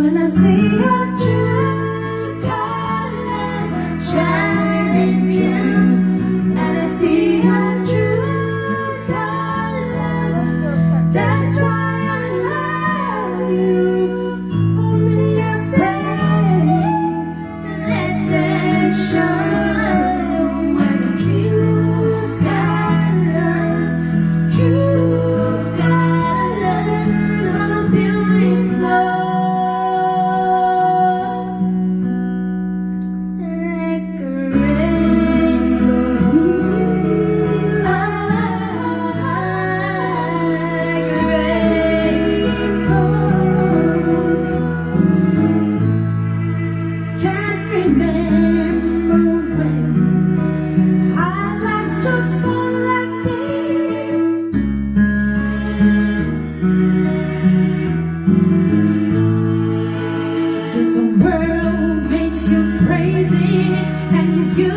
When I see your true colors shining through, and I see your true colors, that's why I love you. Hold me your face, let them show my true colors, so beautiful. Like a rainbow, like a rainbow. Can't remember when I last just saw like this. This world makes you crazy, and you